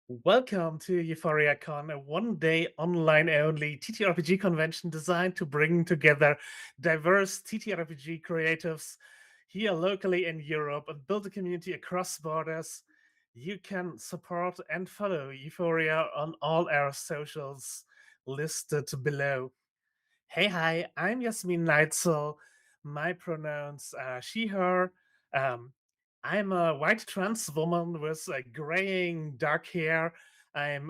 Welcome to EUphoriaCon, a one-day online-only TTRPG convention designed to bring together diverse TTRPG creatives here locally in Europe and build a community across borders. You can support and follow Euphoria on all our socials listed below. Hey, hi, I'm Jasmin Neitzel. My pronouns are she, her. Um, I'm a white trans woman with graying dark hair. I'm,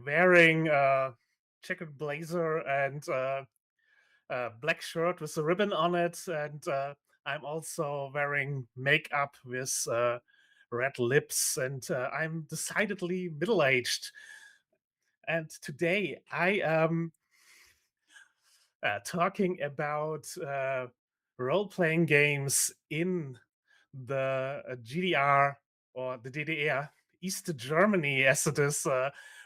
wearing a checkered blazer and a black shirt with a ribbon on it. And I'm also wearing makeup with red lips. And I'm decidedly middle aged. And today I am talking about role playing games in the GDR or the DDR, East Germany, as it is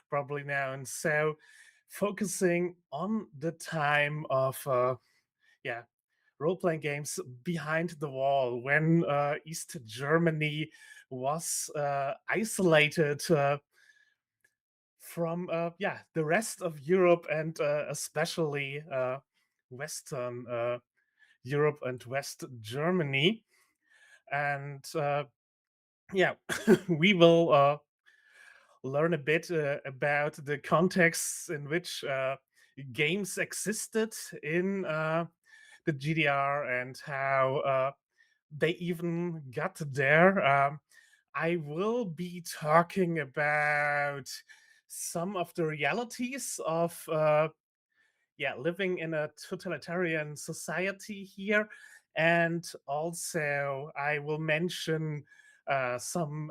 probably known. So, focusing on the time of yeah role playing games behind the wall when East Germany was isolated from the rest of Europe and especially Western Europe and West Germany. And yeah, we will learn a bit about the contexts in which games existed in the GDR and how they even got there. I will be talking about some of the realities of living in a totalitarian society here, and also I will mention some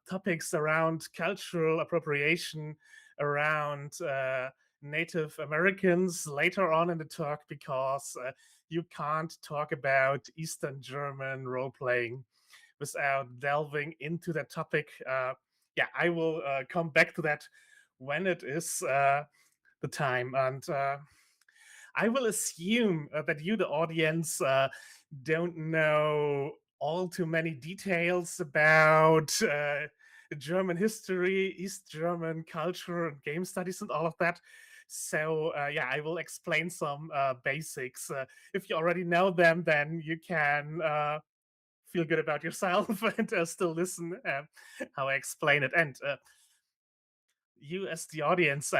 topics around cultural appropriation around Native Americans later on in the talk because you can't talk about Eastern German role playing without delving into that topic. I will come back to that when it is the time. And I will assume that you, the audience, don't know all too many details about German history, East German culture, and game studies, and all of that. So, I will explain some basics. If you already know them, then you can feel good about yourself and still listen how I explain it. And you, as the audience,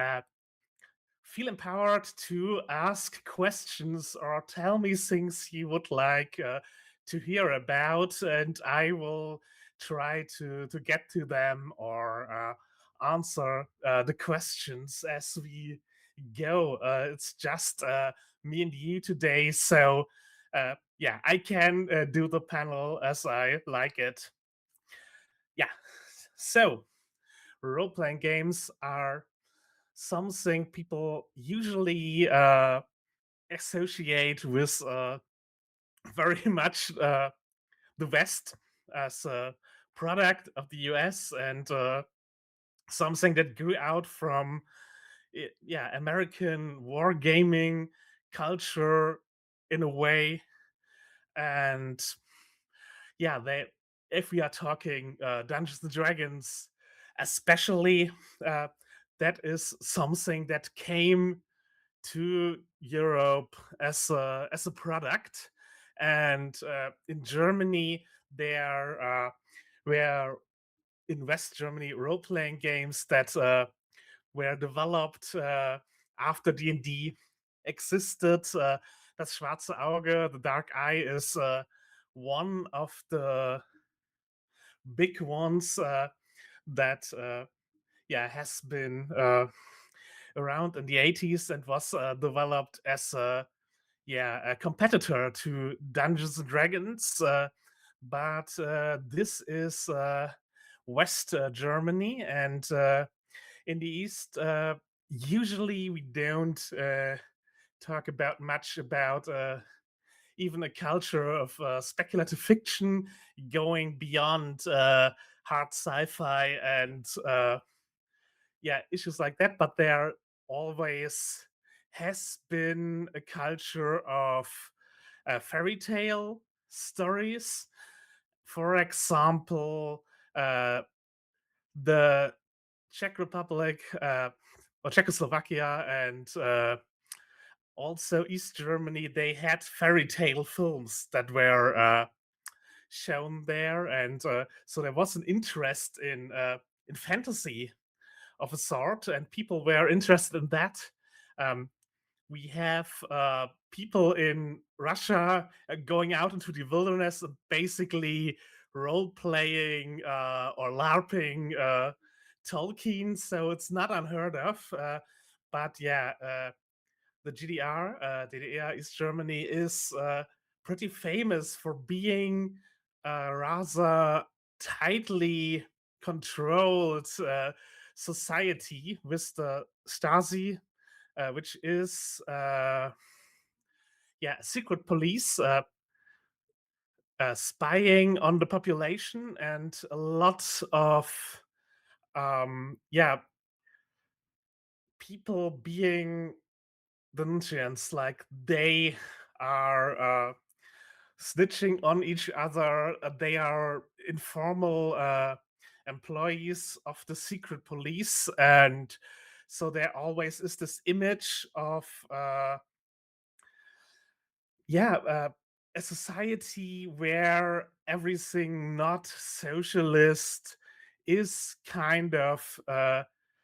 feel empowered to ask questions or tell me things you would like to hear about, and I will try to get to them or answer the questions as we go. It's just me and you today, so I can do the panel as I like it. Yeah, so role playing games are something people usually associate with very much the West as a product of the US and something that grew out from American wargaming culture in a way. And they if we are talking Dungeons and Dragons, especially, uh, that is something that came to Europe as a product, and in Germany there were in West Germany role playing games that were developed after D&D existed. Das Schwarze Auge, the Dark Eye, is one of the big ones that has been around in the 80s and was developed as a competitor to Dungeons and Dragons. But this is West Germany, and in the East, usually we don't talk about much about even a culture of speculative fiction going beyond hard sci-fi and issues like that. But there always has been a culture of fairy tale stories. For example, the Czech Republic, or Czechoslovakia, and also East Germany, they had fairy tale films that were shown there, and so there was an interest in fantasy of a sort, and people were interested in that. Um, we have people in Russia going out into the wilderness and basically role playing or LARPing Tolkien, so it's not unheard of. But yeah, the GDR, DDR, East Germany, is pretty famous for being rather tightly controlled society with the Stasi, which is secret police spying on the population, and a lot of people being denunciants, like they are snitching on each other. They are informal employees of the secret police, and so there always is this image of a society where everything not socialist is kind of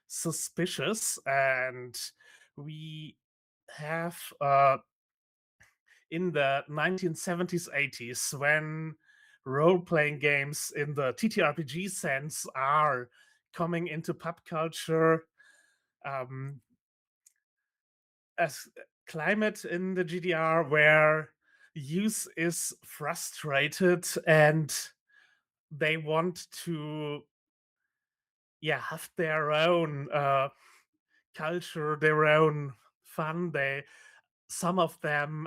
suspicious. And we have in the 1970s, 80s, when role-playing games in the TTRPG sense are coming into pop culture, um, a climate in the GDR where youth is frustrated and they want to have their own culture, their own fun. Some of them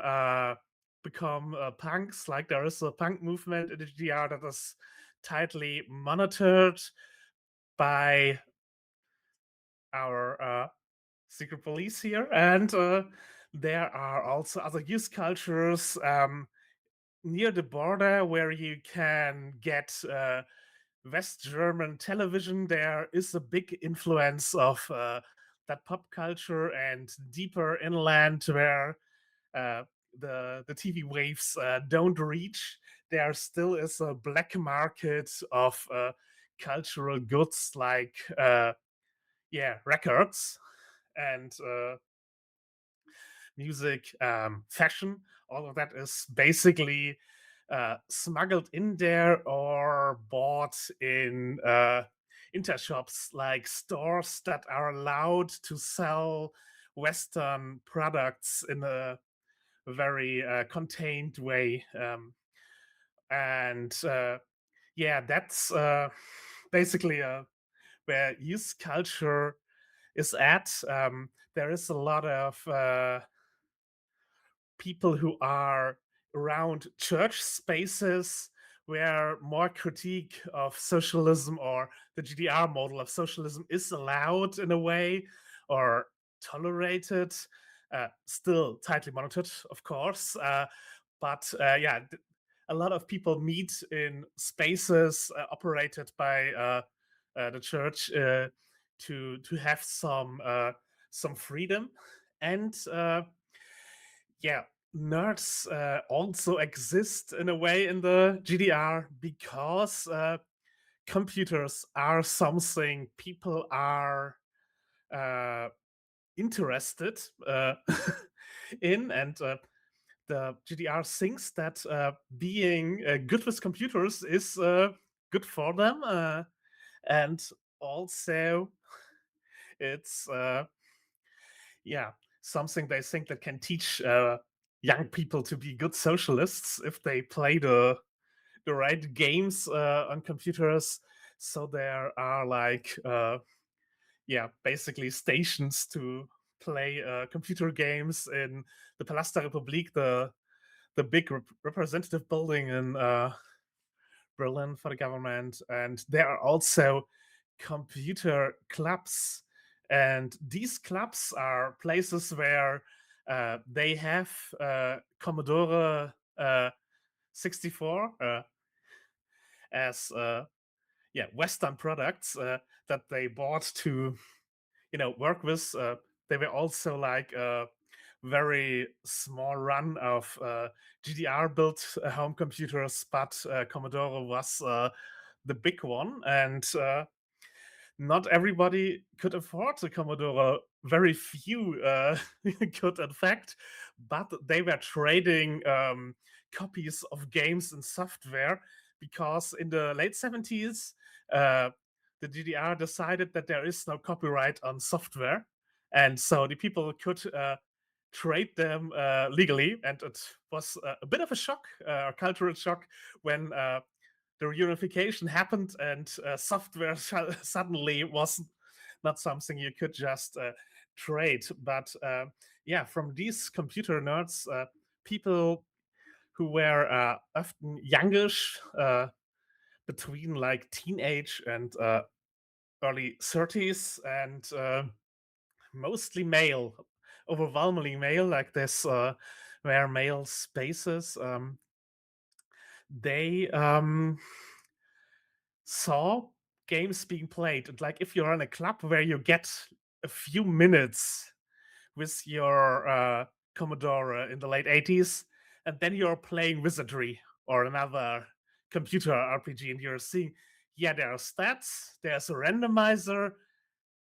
become punks. Like there is a punk movement in the GDR that is tightly monitored by our secret police here, and there are also other youth cultures near the border where you can get West German television. There is a big influence of that pop culture, and deeper inland where uh, the TV waves don't reach, there still is a black market of cultural goods like records and music, fashion. All of that is basically smuggled in there or bought in intershops, like stores that are allowed to sell Western products in a very contained way. And that's basically where youth culture is at. There is a lot of people who are around church spaces where more critique of socialism or the GDR model of socialism is allowed in a way, or tolerated, still tightly monitored, of course. But a lot of people meet in spaces operated by the church to have some freedom. And nerds also exist in a way in the GDR because computers are something people are uh, interested in, and the GDR thinks that being good with computers is good for them, and also it's something they think that can teach young people to be good socialists if they play the right games on computers. So there are like basically stations to play computer games in the Palast der Republik, the big representative building in Berlin for the government. And there are also computer clubs, and these clubs are places where they have Commodore 64 as Western products. that they bought to work with. They were also like a very small run of GDR built home computers, but Commodore was the big one, and not everybody could afford the Commodore. Very few could, in fact, but they were trading copies of games and software because in the late 70s, the GDR decided that there is no copyright on software. And so the people could trade them legally. And it was a bit of a shock, a cultural shock, when the reunification happened and software suddenly was not something you could just trade. But yeah, from these computer nerds, people who were often youngish, between like teenage and early 30s, and mostly male, overwhelmingly male, like this were male spaces. They saw games being played, and like if you're in a club where you get a few minutes with your Commodore in the late 80s, and then you're playing Wizardry or another computer RPG, and you're seeing, yeah, there are stats, there's a randomizer,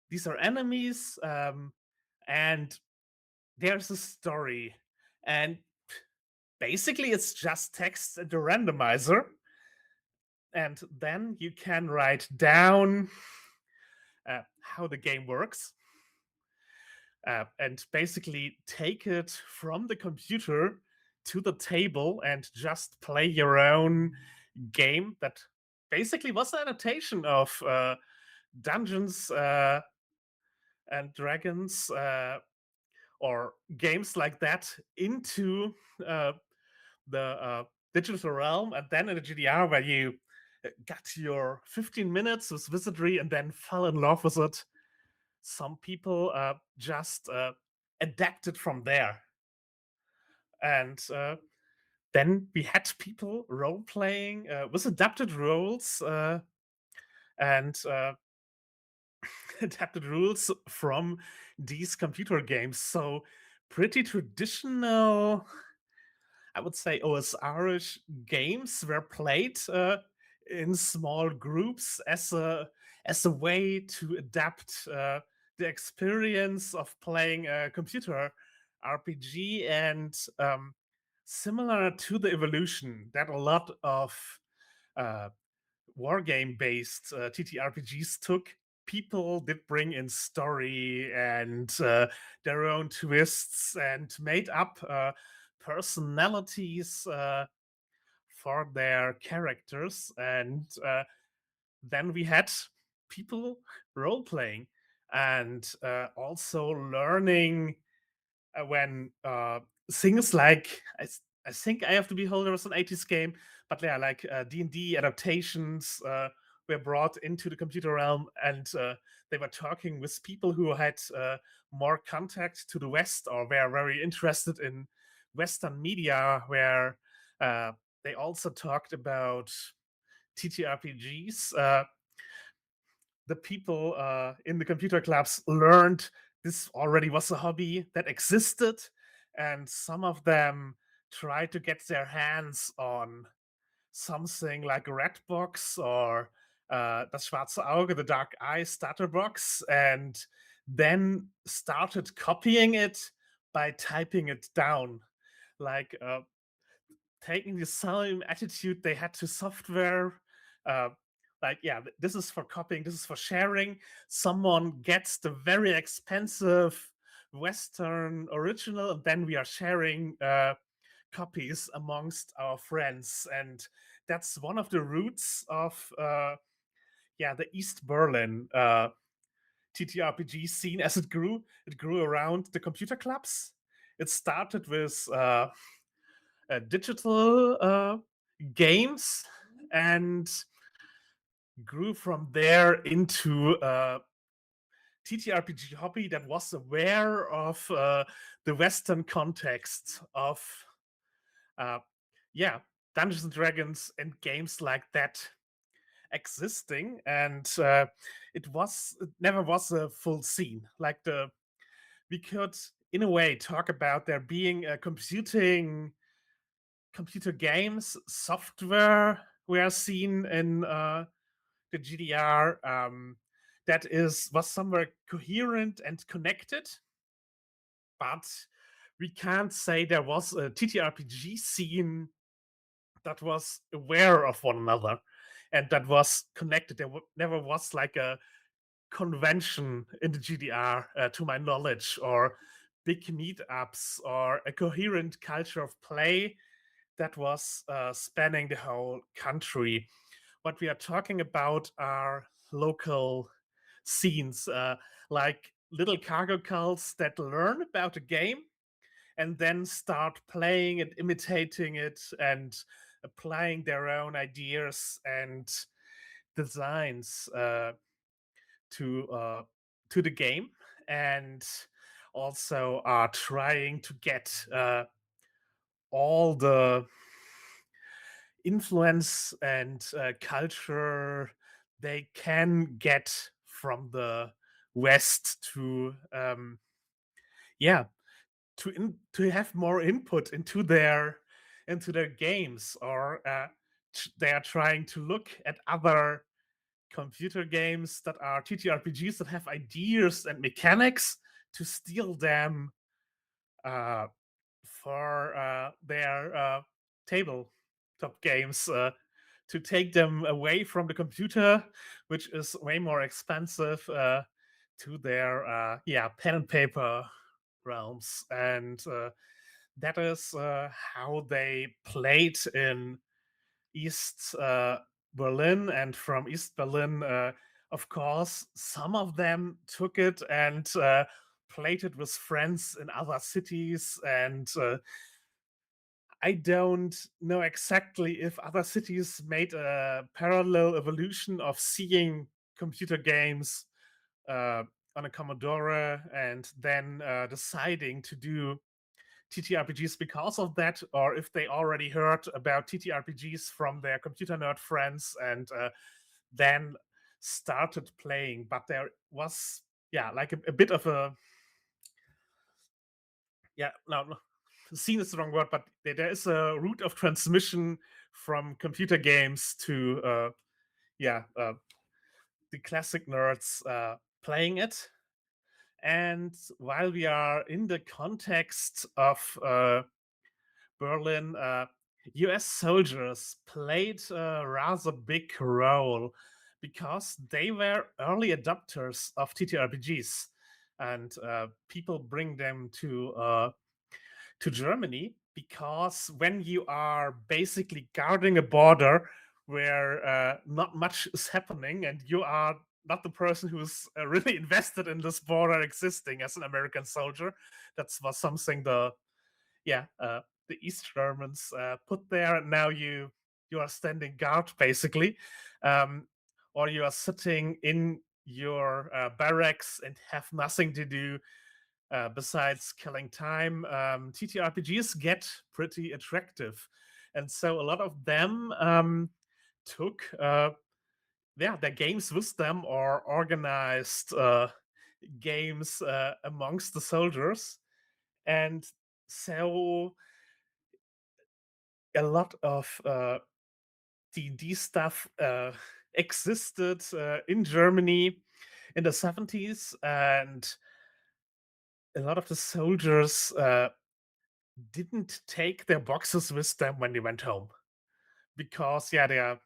these are enemies, and there's a story. And basically, it's just text and a randomizer. And then you can write down how the game works, and basically take it from the computer to the table and just play your own game that basically was an adaptation of Dungeons and Dragons, or games like that, into the digital realm. And then in the GDR, where you got your 15 minutes with Wizardry and then fell in love with it, some people just adapted from there. And then we had people role playing with adapted roles and adapted rules from these computer games. So pretty traditional, I would say, OSR-ish games were played in small groups as a way to adapt the experience of playing a computer RPG. And similar to the evolution that a lot of uh, wargame based TTRPGs took, people did bring in story and their own twists and made up personalities for their characters. And then we had people role playing and also learning when things like I think I Have to Beholder was an 80s game, but yeah, like D&D adaptations were brought into the computer realm, and they were talking with people who had more contact to the West or were very interested in Western media, where they also talked about TTRPGs. The people in the computer clubs learned this already was a hobby that existed, and some of them tried to get their hands on something like a red box or das schwarze Auge, the dark eye starter box, and then started copying it by typing it down, like taking the same attitude they had to software. Uh, like, yeah, this is for copying, this is for sharing. Someone gets the very expensive Western original, and then we are sharing copies amongst our friends. And that's one of the roots of the East Berlin TTRPG scene as it grew. It grew around the computer clubs. It started with digital games and grew from there into a TTRPG hobby that was aware of the Western context of, uh, yeah, Dungeons and Dragons and games like that. existing, and it never was a full scene. Like we could in a way talk about there being a computer games software we are seen in the GDR, that was somewhere coherent and connected, but we can't say there was a TTRPG scene that was aware of one another and that was connected. There never was like a convention in the GDR, to my knowledge, or big meetups, or a coherent culture of play that was spanning the whole country. What we are talking about are local scenes, like little cargo cults that learn about a game and then start playing and imitating it and applying their own ideas and designs to to the game, and also are trying to get all the influence and culture they can get from the West to yeah to have more input into their games, or they are trying to look at other computer games that are TTRPGs that have ideas and mechanics to steal them uh, for their tabletop games, to take them away from the computer, which is way more expensive, to their pen and paper realms. And that is how they played in East Berlin. And from East Berlin, of course, some of them took it and played it with friends in other cities. And I don't know exactly if other cities made a parallel evolution of seeing computer games uh, on a Commodore and then deciding to do TTRPGs because of that, or if they already heard about TTRPGs from their computer nerd friends and then started playing. But there was, like a bit of a, no, scene is the wrong word, but there is a route of transmission from computer games to, the classic nerds playing it. And while we are in the context of Berlin, US soldiers played a rather big role because they were early adopters of TTRPGs, and people bring them to Germany because when you are basically guarding a border where not much is happening, and you are not the person who's really invested in this border existing as an American soldier, that was something the East Germans put there. And now you are standing guard basically, um, or you are sitting in your barracks and have nothing to do besides killing time. TTRPGs get pretty attractive, and so a lot of them took their games with them, or organized games amongst the soldiers. And so a lot of D&D stuff existed in Germany in the 70s, and a lot of the soldiers didn't take their boxes with them when they went home because their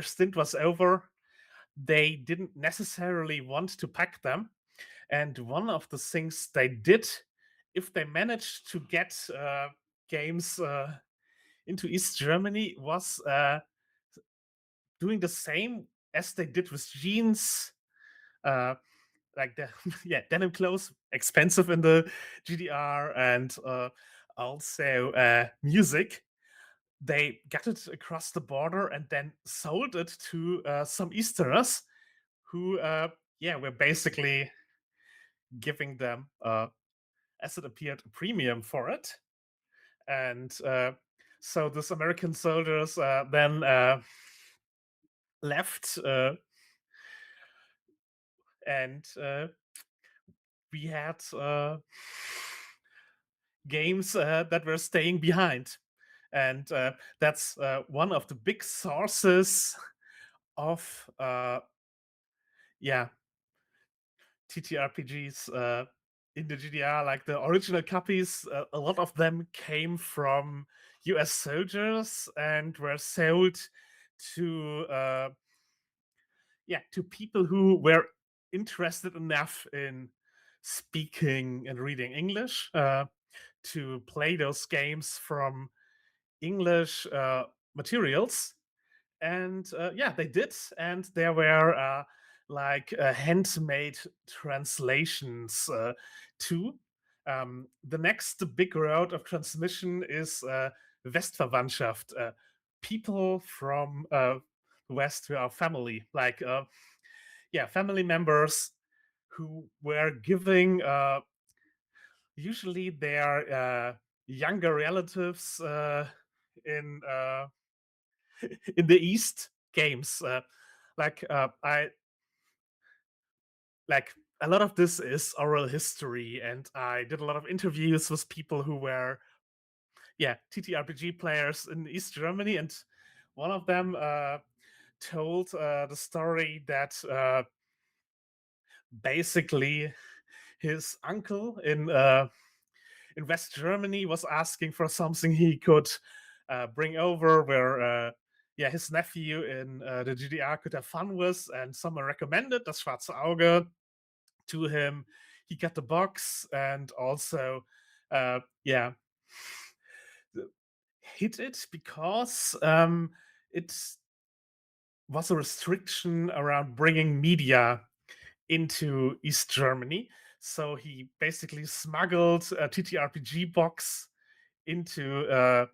stint was over. They didn't necessarily want to pack them, and one of the things they did, if they managed to get games into East Germany, was doing the same as they did with jeans, uh, like the denim clothes, expensive in the GDR, and also music. They got it across the border and then sold it to some Easterners who, were basically giving them, as it appeared, a premium for it. And so these American soldiers then left, and we had games that were staying behind. And that's one of the big sources of yeah, TTRPGs in the GDR. Like the original copies, a lot of them came from US soldiers and were sold to to people who were interested enough in speaking and reading English to play those games from English materials. And they did. And there were handmade translations too. The next big road of transmission is Westverwandtschaft, people from the West who are family, family members who were giving usually their younger relatives in in the East games. I like a lot of this is oral history, and I did a lot of interviews with people who were TTRPG players in East Germany, and one of them told the story that basically his uncle in West Germany was asking for something he could bring over, where his nephew in the GDR could have fun with, and someone recommended Das Schwarze Auge to him. He got the box and also, uh, yeah, hid it because it was a restriction around bringing media into East Germany. So he basically smuggled a TTRPG box into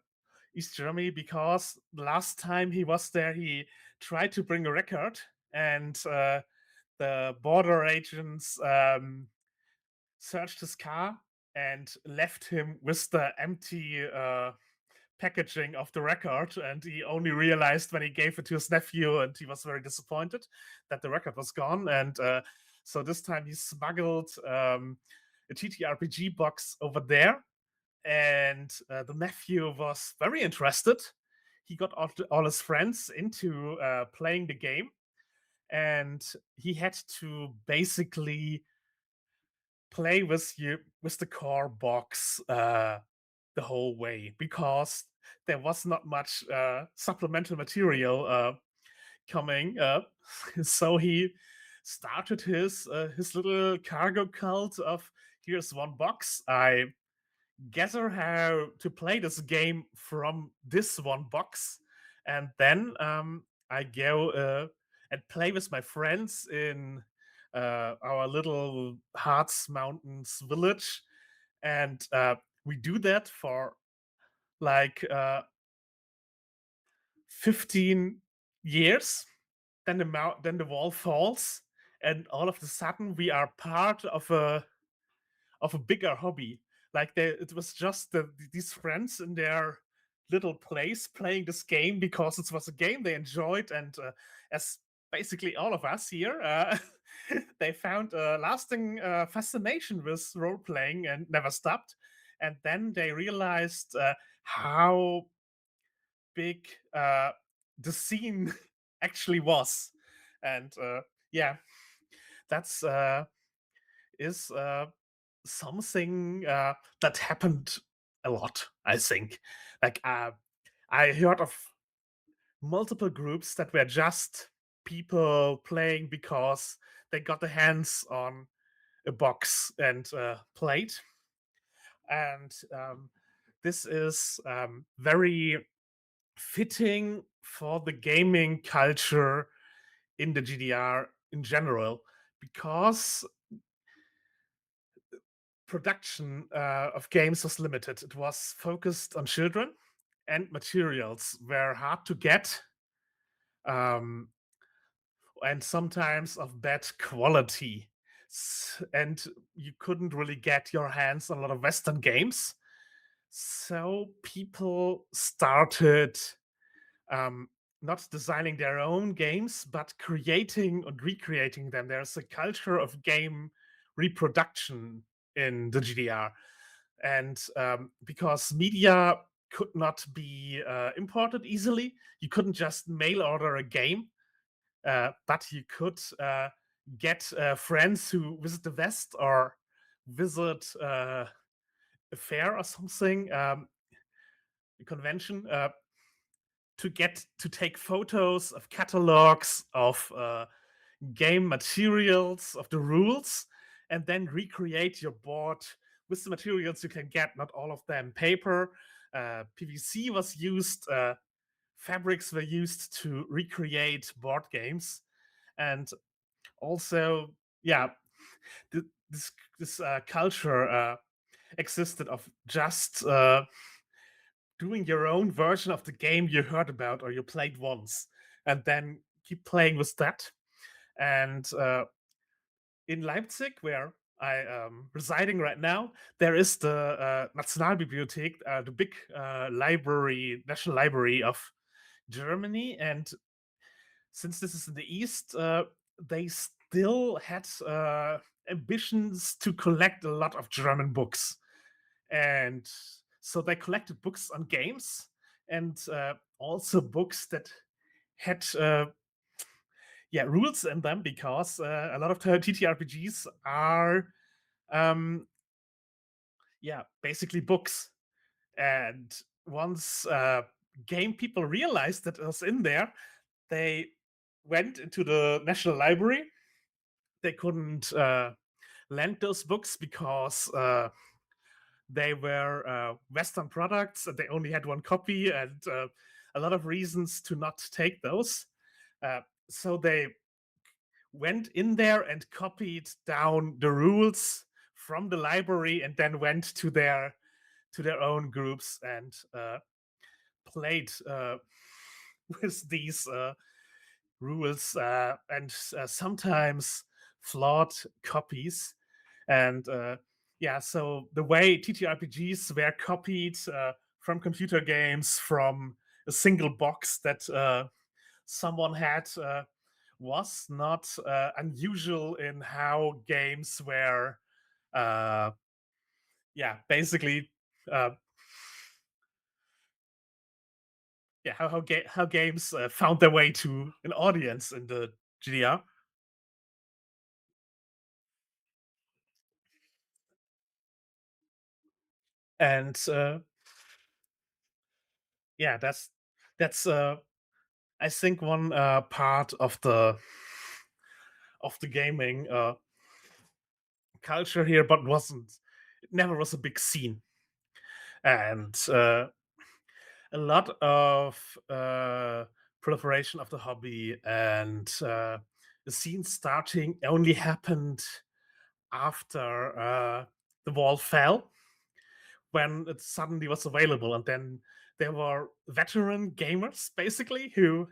East Germany because the last time he was there, he tried to bring a record, and the border agents searched his car and left him with the empty packaging of the record. And he only realized when he gave it to his nephew, and he was very disappointed that the record was gone. And so this time he smuggled a TTRPG box over there, and the nephew was very interested. He got all his friends into playing the game, and he had to basically play with the core box the whole way because there was not much supplemental material coming. So he started his little cargo cult of here's one box. I gather how to play this game from this one box, and then I go and play with my friends in our little Harz Mountains village, and we do that for like 15 years. Then then the wall falls, and all of a sudden we are part of a bigger hobby. It was just these friends in their little place playing this game because it was a game they enjoyed, and as basically all of us here, they found a lasting fascination with role playing and never stopped. And then they realized how big the scene actually was, and yeah, that's is something that happened a lot, I think. Like, I heard of multiple groups that were just people playing because they got their hands on a box and played. And this is very fitting for the gaming culture in the GDR in general, because production of games was limited. It was focused on children, and materials were hard to get, um, and sometimes of bad quality. And you couldn't really get your hands on a lot of Western games. So people started um, not designing their own games, but creating and recreating them. There's a culture of game reproduction in the GDR. And because media could not be imported easily, you couldn't just mail order a game, but you could get friends who visit the West or visit a fair or something, a convention, to get to take photos of catalogs of game materials, of the rules, and then recreate your board with the materials you can get. Not all of them paper. PVC was used. Fabrics were used to recreate board games, and also, yeah, this culture existed of just doing your own version of the game you heard about or you played once, and then keep playing with that. And in Leipzig, where I am residing right now, there is the Nationalbibliothek, the big library, national library of Germany. And since this is in the East, they still had ambitions to collect a lot of German books. And so they collected books on games, and also books that had rules in them, because a lot of TTRPGs are basically books. And once game people realized that it was in there, they went into the National Library. They couldn't lend those books because they were Western products and they only had one copy, and a lot of reasons to not take those. So they went in there and copied down the rules from the library, and then went to their own groups and played with these rules, and sometimes flawed copies. And so the way TTRPGs were copied from computer games from a single box that someone had was not unusual in how games were basically uh, how games found their way to an audience in the GDR. And that's I think one part of the gaming culture here, but it never was a big scene. And a lot of proliferation of the hobby and the scene starting only happened after the wall fell, when it suddenly was available. And then there were veteran gamers, basically, who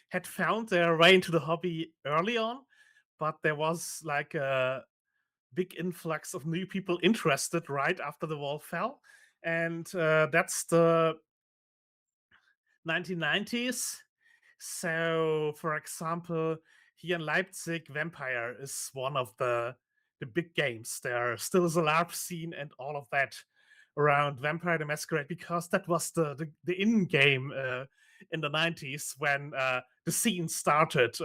had found their way into the hobby early on, but there was like a big influx of new people interested right after the wall fell. And that's the 1990s. So, for example, here in Leipzig, Vampire is one of the big games. There still is a LARP scene and all of that around Vampire the Masquerade, because that was the in game in the 90s when the scene started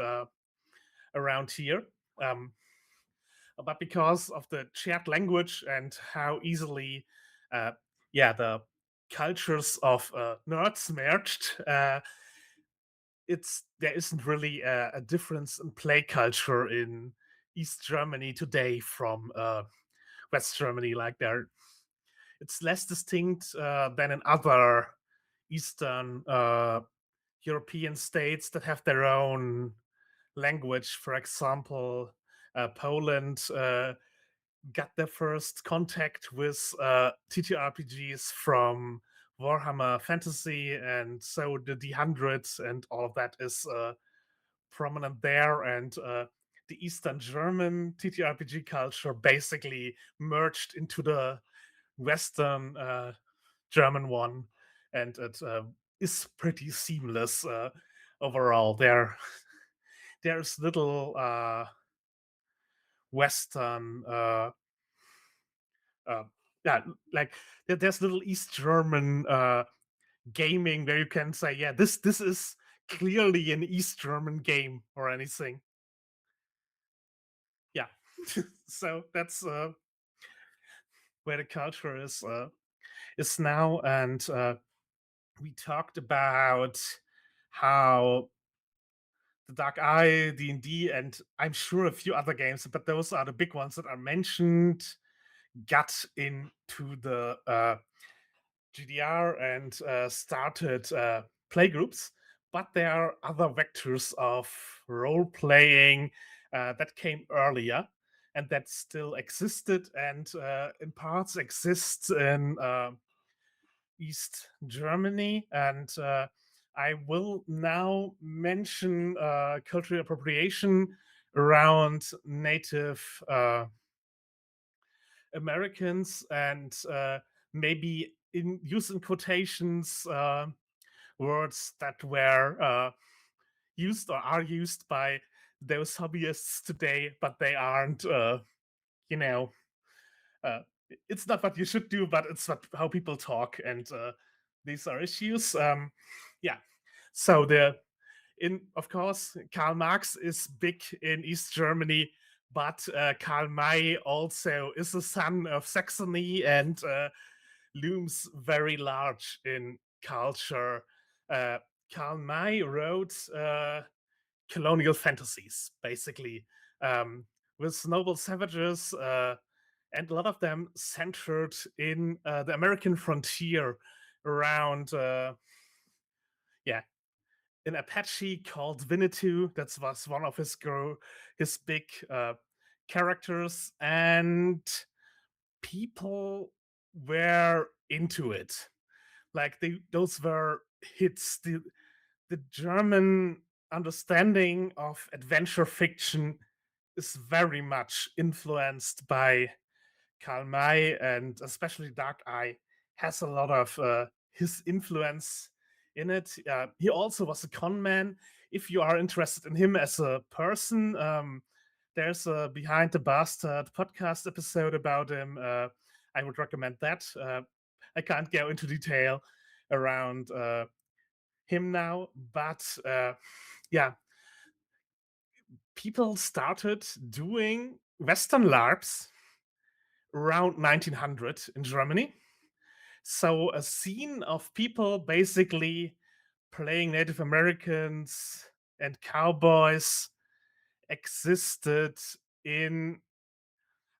around here. Um, but because of the shared language and how easily, uh, the cultures of nerds merged, there isn't really a difference in play culture in East Germany today from West Germany. Like it's less distinct than in other Eastern European states that have their own language. For example, Poland got their first contact with TTRPGs from Warhammer Fantasy, and so the D100 and all of that is prominent there. And the Eastern German TTRPG culture basically merged into the Western German one, and it is pretty seamless. overall. There's little Western, uh, yeah, like there's little East German gaming where you can say, yeah, this is clearly an East German game or anything. Yeah, so that's where the culture is now, and we talked about how the Dark Eye, D&D, and I'm sure a few other games, but those are the big ones that are mentioned, got into the GDR and started playgroups. But there are other vectors of role playing that came earlier and that still existed and in parts exist in East Germany. And I will now mention cultural appropriation around Native Americans and maybe use in quotations words that were used or are used by those hobbyists today, but they aren't, you know, uh, it's not what you should do, but it's how people talk, and these are issues. Yeah, so of course, Karl Marx is big in East Germany, but Karl May also is a son of Saxony and looms very large in culture. Uh, Karl May wrote colonial fantasies, basically, with noble savages, and a lot of them centered in the American frontier around, yeah, an Apache called Winnetou. That was one of his big characters, and people were into it. Like those were hits. The German understanding of adventure fiction is very much influenced by Karl May, and especially Dark Eye has a lot of his influence in it. He also was a con man. If you are interested in him as a person, there's a Behind the Bastard podcast episode about him. I would recommend that. I can't go into detail around him now, but yeah, people started doing Western LARPs around 1900 in Germany. So a scene of people basically playing Native Americans and cowboys existed in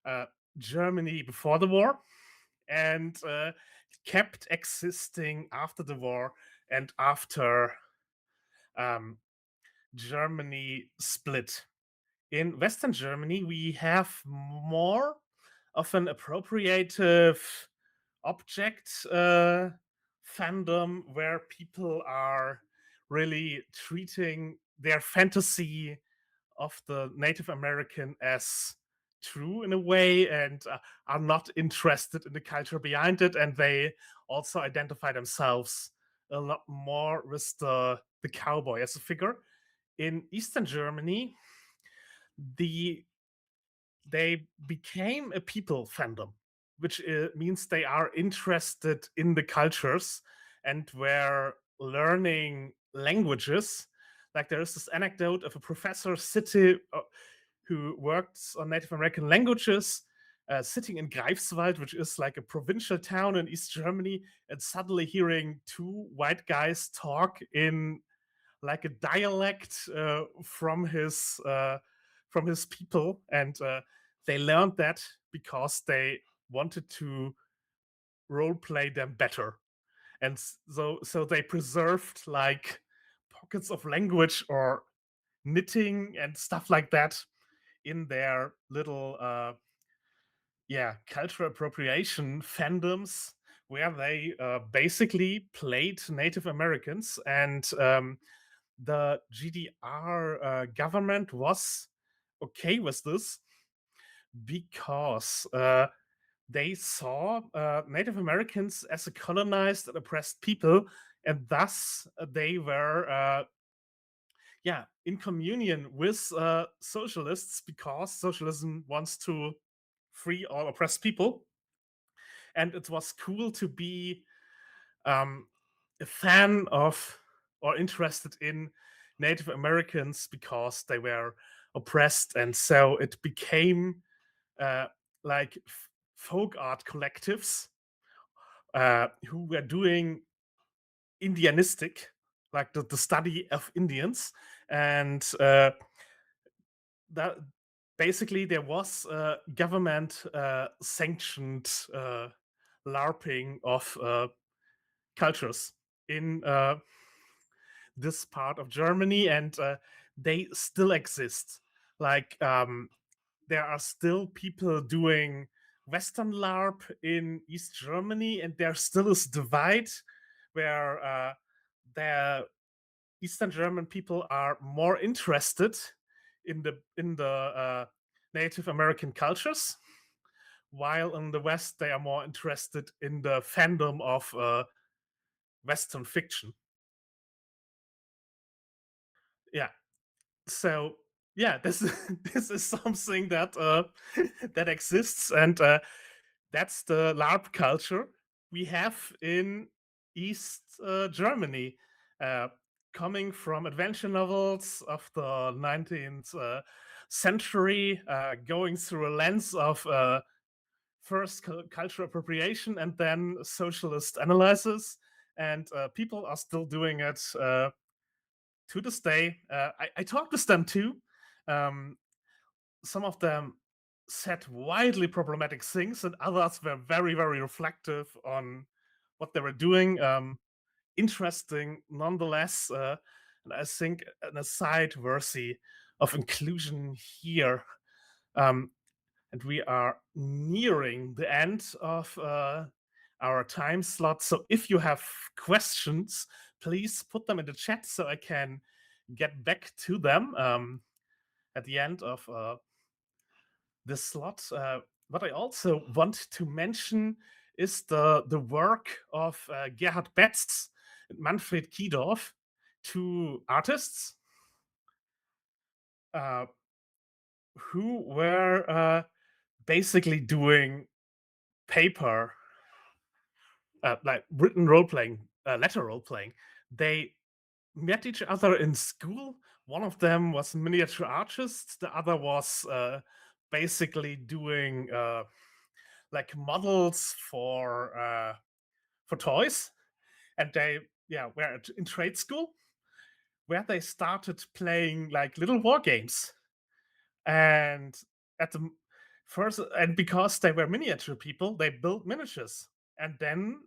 uh, Germany before the war and kept existing after the war and after um, Germany split. In Western Germany, we have more of an appropriative object fandom where people are really treating their fantasy of the Native American as true in a way and are not interested in the culture behind it, and they also identify themselves a lot more with the cowboy as a figure. In Eastern Germany, the they became a people fandom, which means they are interested in the cultures and were learning languages. Like there is this anecdote of a professor who works on Native American languages, sitting in Greifswald, which is like a provincial town in East Germany, and suddenly hearing two white guys talk in like a dialect from his people, and they learned that because they wanted to role play them better, and so they preserved like pockets of language or knitting and stuff like that in their little cultural appropriation fandoms where they basically played Native Americans, and the GDR government was okay with this because they saw Native Americans as a colonized and oppressed people, and thus they were in communion with socialists, because socialism wants to free all oppressed people. And it was cool to be a fan of or interested in Native Americans because they were oppressed, and so it became uh, like folk art collectives who were doing Indianistic, like the study of Indians, and that basically there was government sanctioned LARPing of cultures in this part of Germany, and they still exist. Like there are still people doing Western LARP in East Germany, and there still is divide where the Eastern German people are more interested in the Native American cultures, while in the West they are more interested in the fandom of Western fiction. Yeah. So yeah, this this is something that that exists, and that's the LARP culture we have in East Germany, uh, coming from adventure novels of the 19th century, going through a lens of first cultural appropriation and then socialist analysis, and people are still doing it to this day. I talked with them too. Um, some of them said widely problematic things, and others were very, very reflective on what they were doing. Interesting nonetheless. And I think an aside worthy of inclusion here. Um, and we are nearing the end of our time slot. So if you have questions, please put them in the chat so I can get back to them at the end of this slot. What I also want to mention is the work of Gerhard Betz and Manfred Kiedorf, two artists uh, who were basically doing paper, like written role playing, letter role playing. They met each other in school. One of them was miniature artist. The other was basically doing like models for toys. And they were in trade school where they started playing like little war games. And at the first, and because they were miniature people, they built miniatures, and then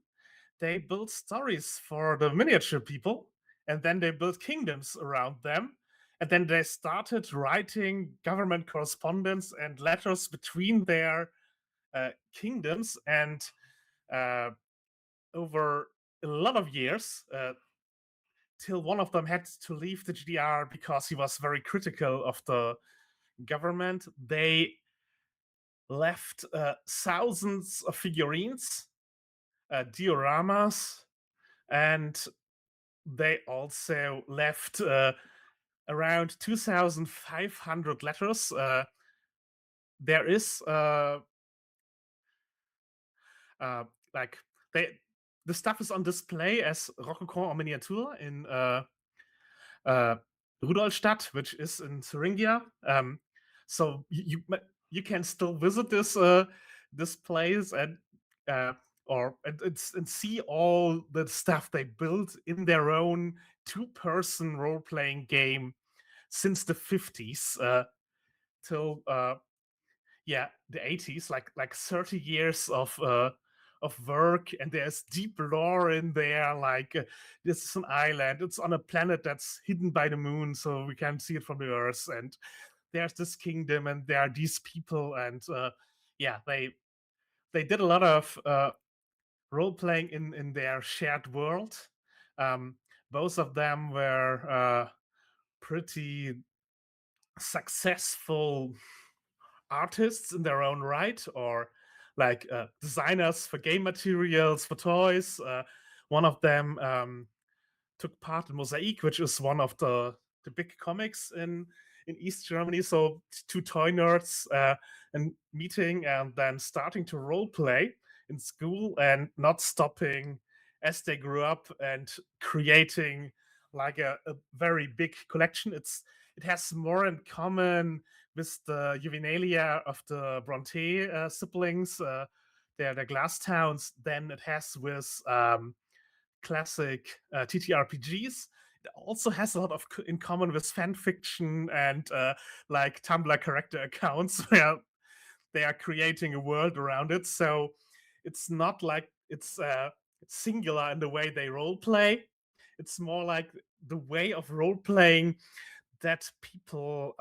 they built stories for the miniature people, and then they built kingdoms around them, and then they started writing government correspondence and letters between their kingdoms, and uh, over a lot of years, till one of them had to leave the GDR because he was very critical of the government. They left thousands of figurines, dioramas, and they also left around 2,500 letters. There is like the stuff is on display as Rococo en miniature in uh, Rudolstadt, which is in Thuringia. So you can still visit this place and and see all the stuff they built in their own two-person role-playing game since the 50s till the 80s, like 30 years of work, and there's deep lore in there. Like this is an island, it's on a planet that's hidden by the moon, so we can't see it from the Earth, and there's this kingdom, and there are these people, and they did a lot of role playing in their shared world. Um, Both of them were pretty successful artists in their own right, or like designers for game materials, for toys. One of them took part in Mosaic, which is one of the the big comics in East Germany. So two toy nerds and meeting and then starting to role play in school and not stopping as they grew up and creating like a very big collection. It has more in common with the juvenilia of the Bronte siblings, their glass towns, than it has with classic TTRPGs. It also has a lot of in common with fan fiction and like Tumblr character accounts where they are creating a world around it. So it's not like it's singular in the way they role play. It's more like the way of role playing that people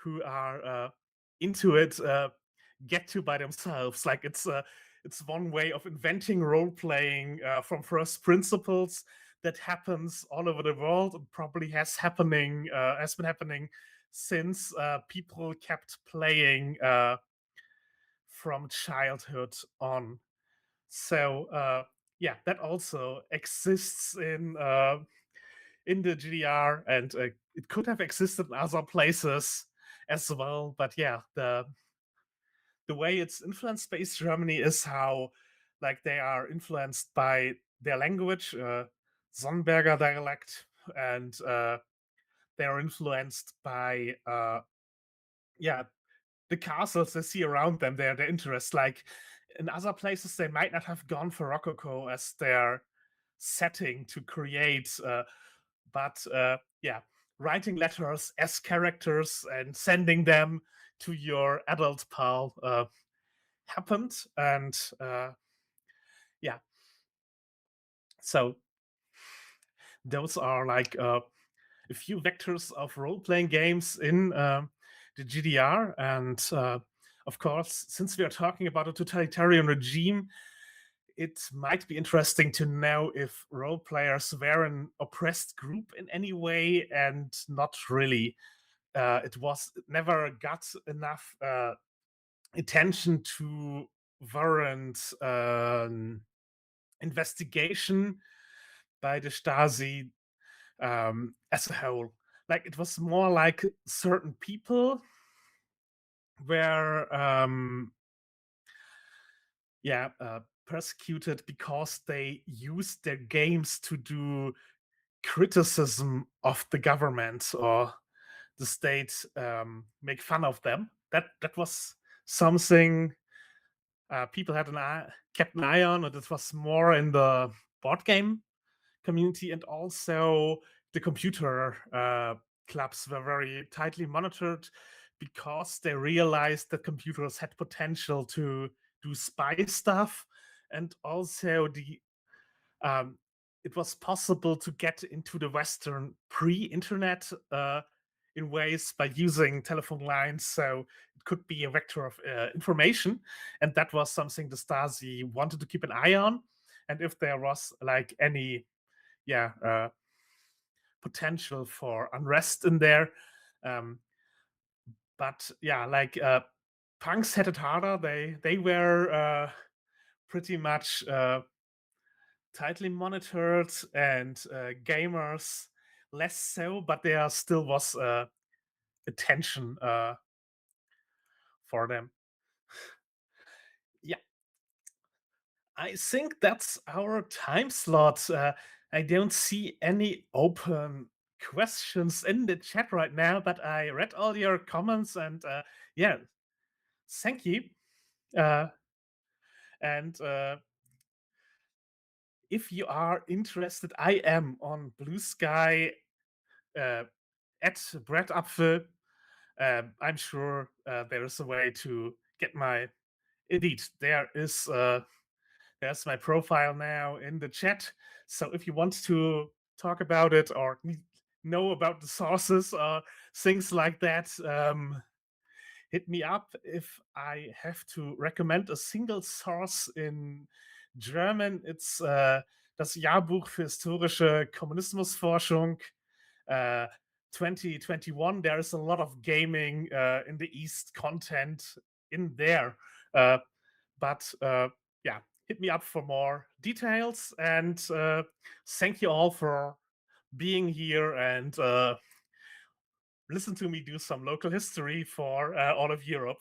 who are into it get to by themselves. Like it's one way of inventing role playing from first principles that happens all over the world and probably has been happening since people kept playing from childhood on. So yeah, that also exists in the GDR, and it could have existed in other places as well. But yeah, the way it's influenced by East Germany is how like they are influenced by their language, Sonnenberger dialect, and they are influenced by yeah, the castles they see around them, their interests. Like in other places, they might not have gone for Rococo as their setting to create, but yeah, writing letters as characters and sending them to your adult pal happened, and yeah, so those are like a few vectors of role-playing games in the GDR. And of course, since we are talking about a totalitarian regime, it might be interesting to know if role players were an oppressed group in any way, and not really. It never got enough attention to warrant investigation by the Stasi as a whole. Like it was more like certain people were persecuted because they used their games to do criticism of the government or the state, make fun of them. That was something people kept an eye on, and it was more in the board game community, and also the computer clubs were very tightly monitored because they realized that computers had potential to do spy stuff, and also um, it was possible to get into the Western pre-internet in ways by using telephone lines. So it could be a vector of information, and that was something the Stasi wanted to keep an eye on. And if there was like any potential for unrest in there. Um, but yeah, like punks had it harder. They were pretty much tightly monitored, and gamers less so. But there still was attention for them. Yeah, I think that's our time slot. I don't see any open questions in the chat right now, but I read all your comments, and yeah, thank you. Uh, and if you are interested, I am on Blue Sky uh, at Brett Apfel. I'm sure there is a way to get my. Indeed, there's my profile now in the chat. So if you want to talk about it or know about the sources or things like that, hit me up. If I have to recommend a single source in German, it's das Jahrbuch für historische Kommunismusforschung 2021. There is a lot of gaming in the East content in there. But yeah, hit me up for more details. And thank you all for being here and listen to me do some local history for all of Europe.